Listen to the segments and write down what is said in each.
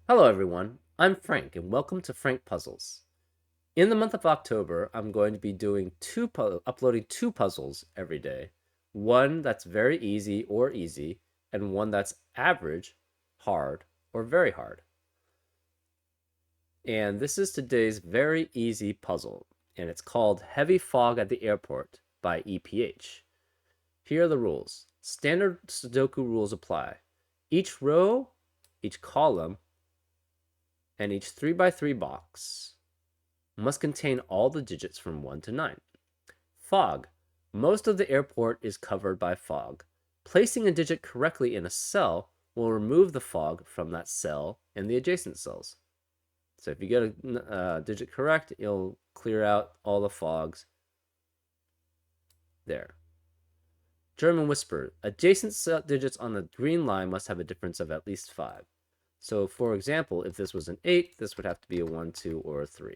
Hello everyone, I'm Frank and welcome to Frank Puzzles. In the month of October, I'm going to be uploading two puzzles every day. One that's very easy, and one that's average, hard, or very hard. And this is today's very easy puzzle, and it's called Heavy Fog at the Airport by EPH. Here are the rules. Standard Sudoku rules apply. Each row, each column, and each 3x3 box must contain all the digits from 1 to 9. Fog. Most of the airport is covered by fog. Placing a digit correctly in a cell will remove the fog from that cell and the adjacent cells. So if you get a digit correct, it'll clear out all the fogs there. German whisper. Adjacent digits on the green line must have a difference of at least 5. So for example, if this was an 8, this would have to be a 1, 2, or a 3.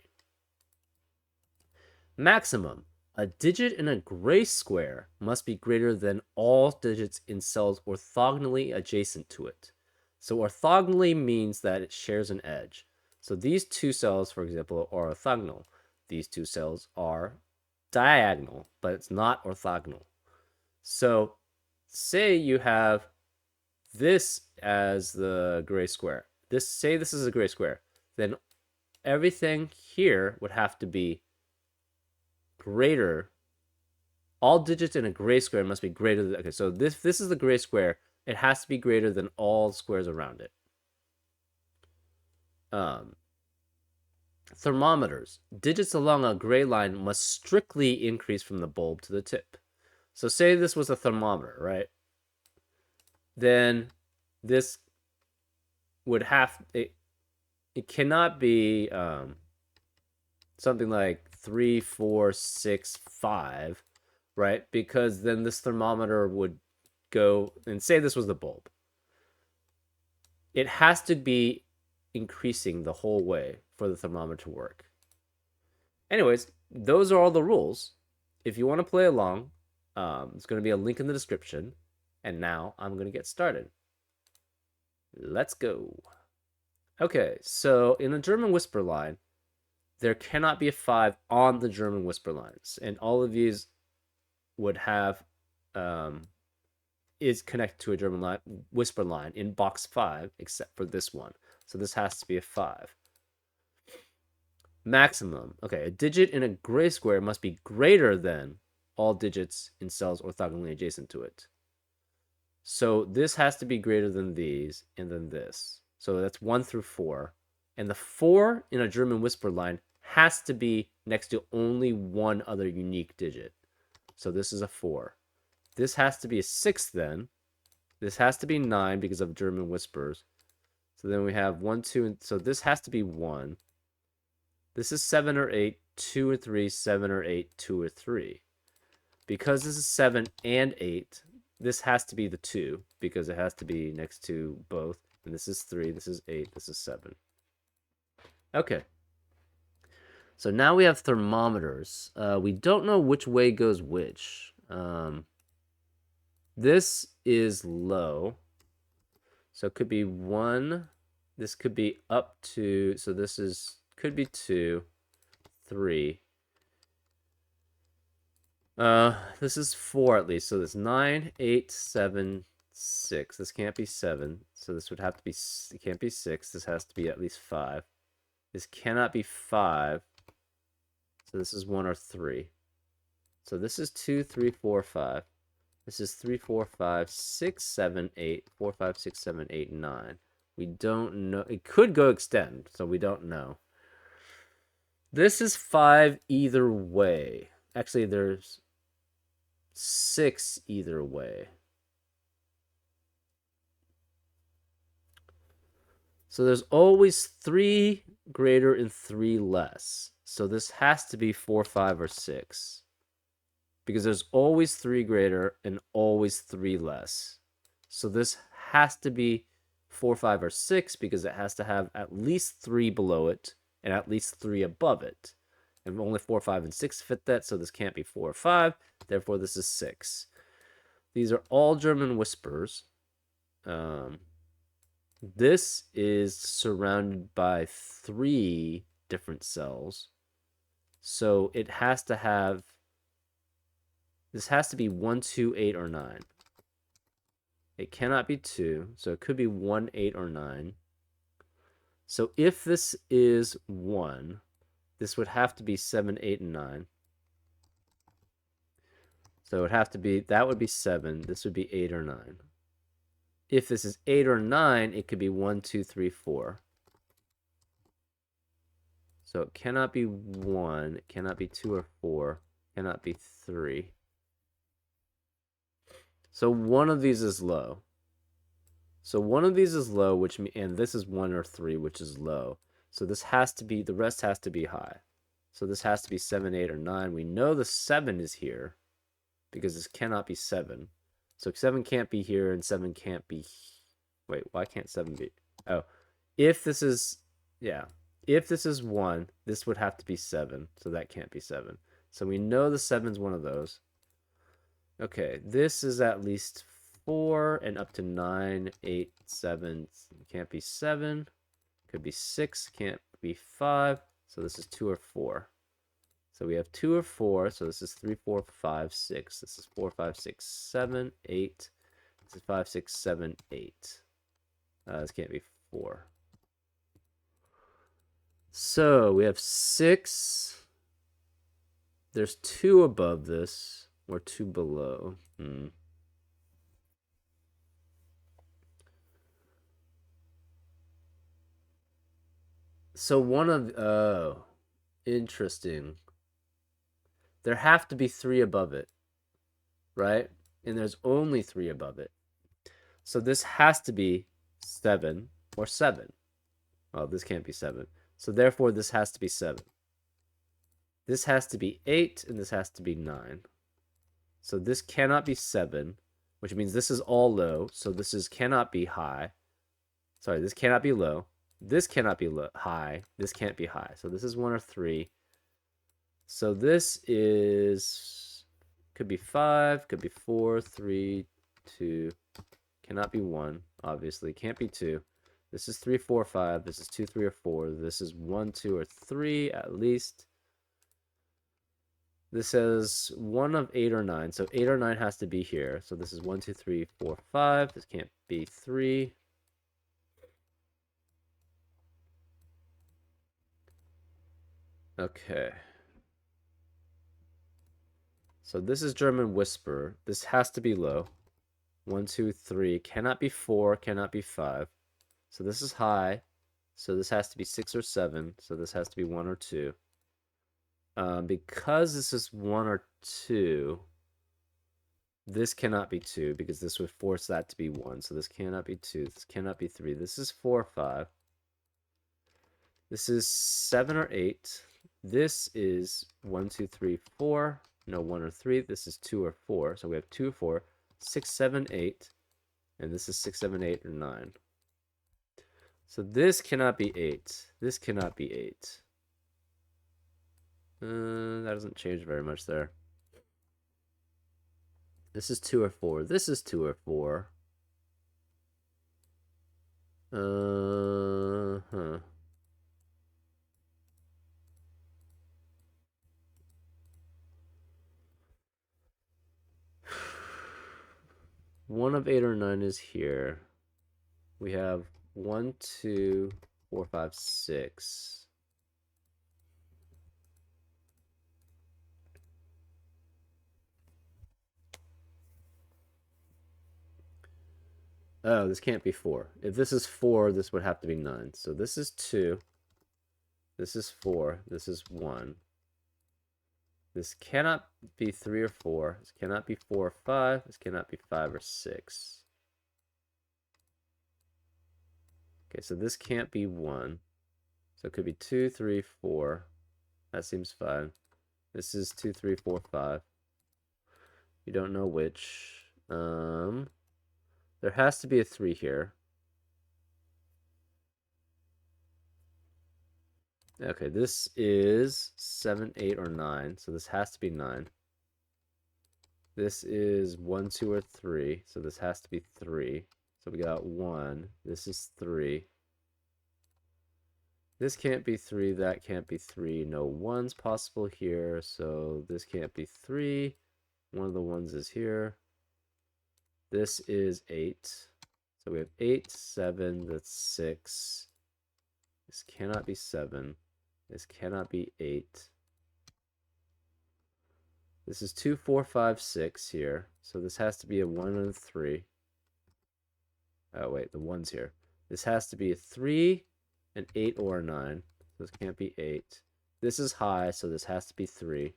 Maximum. A digit in a gray square must be greater than all digits in cells orthogonally adjacent to it. So orthogonally means that it shares an edge. So these two cells, for example, are orthogonal. These two cells are diagonal, but it's not orthogonal. So say you have this as the gray square. Say this is a gray square. Then everything here would have to be greater. All digits in a gray square must be greater than. Okay, so this is the gray square. It has to be greater than all squares around it. Thermometers. Digits along a gray line must strictly increase from the bulb to the tip. So say this was a thermometer, right? Then this would have it cannot be something like 3, 4, 6, 5, right? Because then this thermometer would go, and say this was the bulb. It has to be increasing the whole way for the thermometer to work. Anyways, those are all the rules. If you want to play along, there's going to be a link in the description. And now I'm going to get started. Let's go. Okay, so in the German whisper line, there cannot be a 5 on the German whisper lines. And all of these would have is connected to a German whisper line in box 5, except for this one. So this has to be a 5. Maximum. Okay, a digit in a gray square must be greater than all digits in cells orthogonally adjacent to it. So this has to be greater than these, and then this. So that's 1 through 4. And the 4 in a German whisper line has to be next to only one other unique digit. So this is a 4. This has to be a 6 then. This has to be 9 because of German whispers. So then we have 1, 2, and so this has to be 1. This is 7 or 8, 2 or 3, 7 or 8, 2 or 3. Because this is 7 and 8, this has to be the 2 because it has to be next to both. And this is 3, this is 8, this is 7. Okay. So now we have thermometers. We don't know which way goes which. This is low. So it could be 1. This could be up to, so this could be 2, 3. This is 4 at least. So this 9, 8, 7, 6. This can't be 7. So this would have to be, it can't be 6. This has to be at least 5. This cannot be 5. So this is 1 or 3. So this is 2, 3, 4, 5. This is 3, 4, 5, 6, 7, 8. 4, 5, 6, 7, 8, 9. We don't know. It could go extend, so we don't know. This is 5 either way. Actually, there's 6 either way. So there's always 3 greater and 3 less. So this has to be 4, 5, or 6. Because there's always 3 greater and always 3 less. So this has to be 4, 5, or 6 because it has to have at least 3 below it and at least 3 above it. And only 4, 5, and 6 fit that, so this can't be 4 or 5. Therefore, this is 6. These are all German whispers. This is surrounded by 3 different cells. So it has to have, this has to be 1, 2, 8, or 9. It cannot be 2, so it could be 1, 8, or 9. So if this is 1, this would have to be 7, 8, and 9. So it would have to be, that would be 7. This would be 8 or 9. If this is 8 or 9, it could be 1, 2, 3, 4. So it cannot be 1, it cannot be 2 or 4, it cannot be 3. So one of these is low. So one of these is low, which and this is 1 or 3, which is low. So this has to be, the rest has to be high. So this has to be 7, 8, or 9. We know the 7 is here because this cannot be 7. So 7 can't be here and 7 can't be... Wait, why can't 7 be... Oh, if this is... Yeah. If this is 1, this would have to be 7. So that can't be 7. So we know the 7 is one of those. Okay, this is at least 4 and up to 9, 8, 7. Can't be 7. Could be 6. Can't be 5. So this is 2 or 4. So we have 2 or 4. So this is 3, 4, 5, 6. This is 4, 5, 6, 7, 8. This is 5, 6, 7, 8. This can't be 4. So we have 6. There's 2 above this, or 2 below. So one of... Oh, interesting. There have to be 3 above it, right? And there's only 3 above it. So this has to be 7 or 7. Oh, this can't be 7. So therefore, this has to be 7. This has to be 8, and this has to be 9. So this cannot be 7, which means this is all low. So this is cannot be high. Sorry, this cannot be low. This cannot be high. This can't be high. So this is 1 or 3. So this is... Could be 5, could be 4, 3, 2. Cannot be 1, obviously. Can't be 2. This is 3, 4, 5. This is 2, 3, or 4. This is 1, 2, or 3 at least. This says 1 of 8 or 9. So 8 or 9 has to be here. So this is 1, 2, 3, 4, 5. This can't be 3. Okay. So this is German whisper. This has to be low. 1, 2, 3. Cannot be 4. Cannot be 5. So this is high. So this has to be 6 or 7. So this has to be 1 or 2. Because this is 1 or 2, this cannot be 2 because this would force that to be 1. So this cannot be 2. This cannot be 3. This is 4 or 5. This is 7 or 8. This is 1, 2, 3, 4. No, 1 or 3. This is 2 or 4. So we have 2 or 4. 6, 7, 8. And this is 6, 7, 8, or 9. So this cannot be 8. This cannot be 8. That doesn't change very much there. This is 2 or 4. This is 2 or 4. Huh. One of 8 or 9 is here. We have 1, 2, 4, 5, 6. Oh, this can't be 4. If this is 4, this would have to be 9. So this is 2. This is 4. This is 1. This cannot be 3 or 4. This cannot be 4 or 5. This cannot be 5 or 6. Okay, so this can't be 1. So it could be 2, 3, 4. That seems fine. This is 2, 3, 4, 5. You don't know which. There has to be a 3 here. Okay, this is 7, 8, or 9. So this has to be 9. This is 1, 2, or 3. So this has to be 3. So we got 1. This is 3. This can't be 3. That can't be 3. No 1's possible here. So this can't be 3. One of the 1's is here. This is 8. So we have 8, 7. That's 6. This cannot be 7. This cannot be 8. This is 2, 4, 5, 6 here. So this has to be a 1 and a 3. Oh, wait, the 1's here. This has to be a 3, an 8, or a 9. So this can't be 8. This is high, so this has to be 3.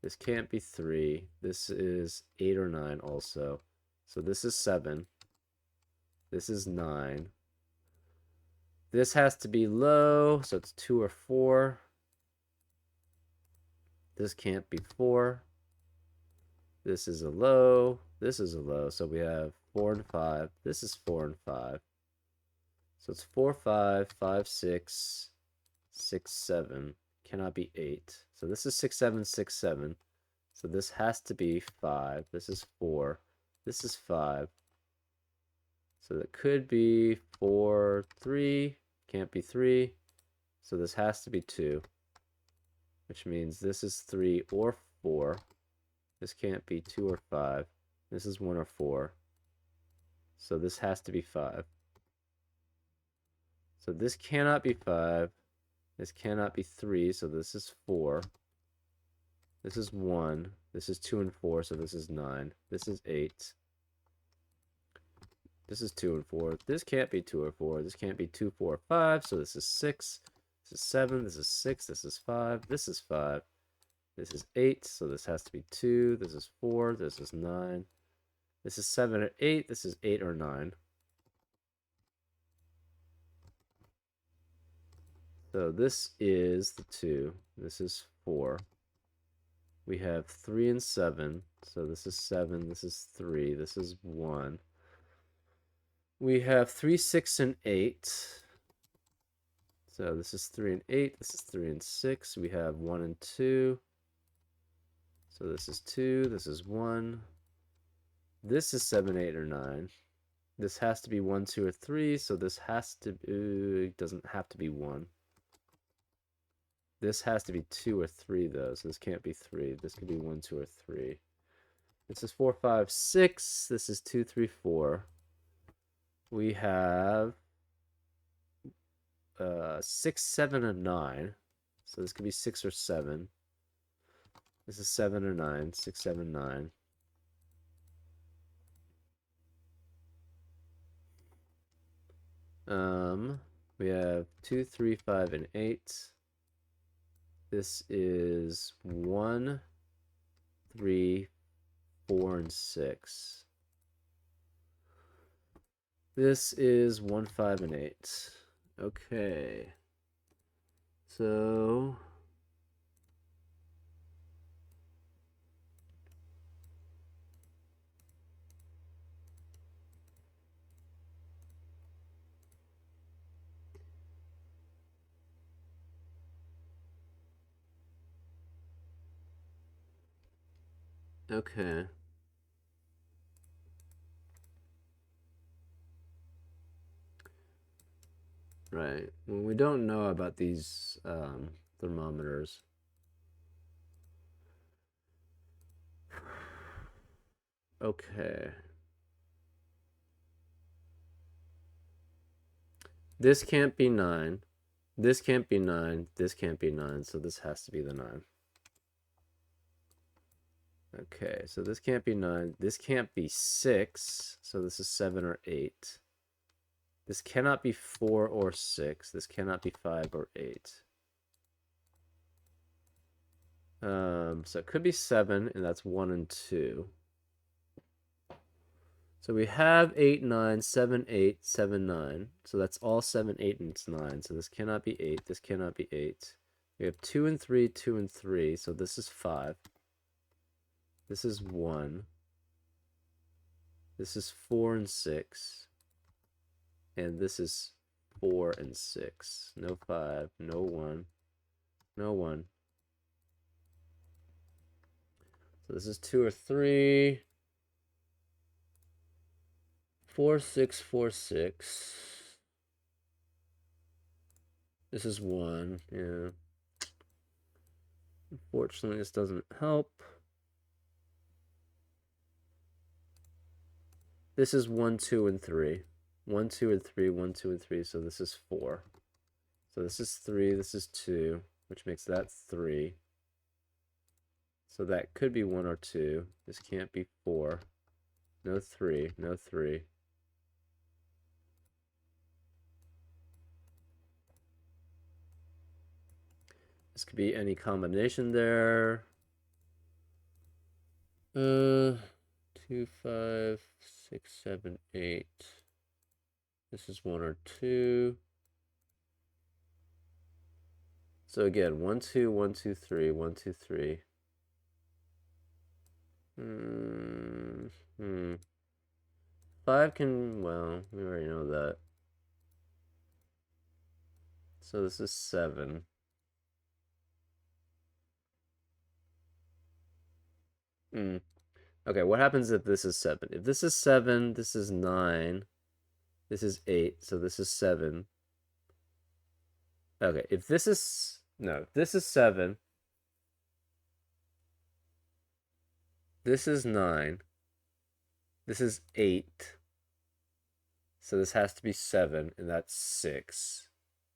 This can't be 3. This is 8 or 9 also. So this is 7. This is 9. This has to be low, so it's 2 or 4. This can't be 4. This is a low. This is a low. So we have 4 and 5. This is 4 and 5. So it's 4, 5, 5, 6, 6, 7. Cannot be 8. So this is 6, 7, 6, 7. So this has to be 5. This is 4. This is 5. So that could be 4, 3. Can't be 3. So this has to be 2. Which means this is 3 or 4. This can't be 2 or 5. This is 1 or 4. So this has to be 5. So this cannot be 5. This cannot be 3. So this is 4. This is 1. This is 2 and 4. So this is 9. This is 8. This is 2 and 4. This can't be 2 or 4. This can't be 2, 4, 5. So this is 6. This is 7. This is 6. This is 5. This is 5. This is 8. So this has to be 2. This is 4. This is 9. This is 7 or 8. This is 8 or 9. So this is the 2. This is 4. We have 3 and 7. So this is 7. This is 3. This is 1. We have 3, 6, and 8. So this is 3 and 8. This is 3 and 6. We have 1 and 2. So this is 2. This is 1. This is 7, 8, or 9. This has to be 1, 2, or 3. So this has to doesn't have to be 1. This has to be 2 or 3, though. So this can't be 3. This could be 1, 2, or 3. This is 4, 5, 6. This is 2, 3, 4. We have 6, 7, and 9. So this could be 6 or 7. This is 7 or 9. 6, 7, 9. We have 2, 3, 5, and 8. This is 1, 3, 4, and 6. This is 1, 5, and 8. Okay. So okay. Right. Well, we don't know about these thermometers. Okay. This can't be 9. This can't be 9. This can't be 9. So this has to be the 9. Okay, so this can't be 9. This can't be 6. So this is 7 or 8. This cannot be 4 or 6. This cannot be 5 or 8. So it could be 7, and that's 1 and 2. So we have 8, 9, 7, 8, 7, 9. So that's all 7, 8, and it's 9. So this cannot be 8. This cannot be 8. We have 2 and 3, 2 and 3. So this is 5. This is 1. This is 4 and 6. And this is 4 and 6. No 5. No 1. No 1. So this is 2 or 3. 4646. This is 1, yeah. Unfortunately, this doesn't help. This is 1, 2, and 3. 1, 2, and 3, 1, 2, and 3, so this is 4. So this is 3, this is 2, which makes that 3. So that could be 1 or 2. This can't be 4. No 3, no 3. This could be any combination there. 2, 5, 6, 7, 8. This is 1 or 2. So again, 1, 2, 1, 2, 3, 1, 2, 3. 5 can, well, we already know that. So this is 7. Okay, what happens if this is 7? If this is 7, this is 9. This is 8, so this is 7. Okay, if this is... No, this is 7. This is 9. This is 8. So this has to be 7, and that's 6.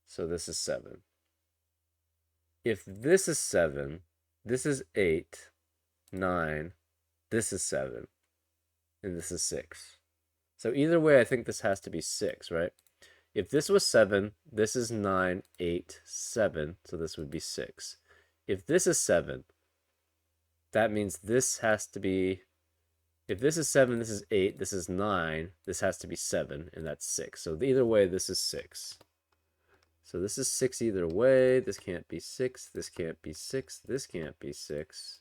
So this is 7. If this is 7, this is 8, 9, this is 7, and this is 6. So either way, I think this has to be 6, right? If this was 7, this is 9, 8, 7, so this would be 6. If this is 7, that means this has to be... If this is 7, this is 8, this is 9, this has to be 7, and that's 6. So either way, this is 6. So this is 6 either way. This can't be 6, this can't be 6, this can't be 6.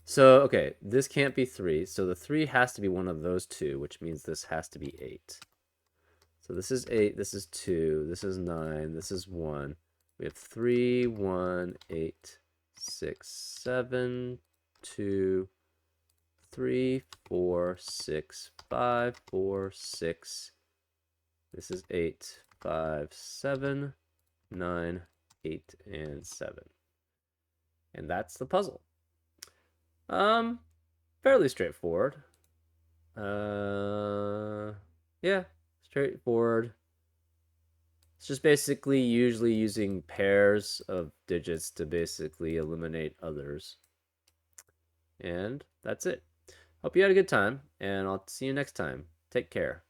So, okay, this can't be 3. So the 3 has to be one of those two, which means this has to be 8. So this is 8, this is 2, this is 9, this is 1. We have 3, 1, 8, 6, 7, 2, 3, 4, 6, 5, 4, 6. This is 8, 5, 7, 9, 8, and 7. And that's the puzzle. Fairly straightforward. Yeah, straightforward. It's just basically usually using pairs of digits to basically eliminate others. And that's it. Hope you had a good time, and I'll see you next time. Take care.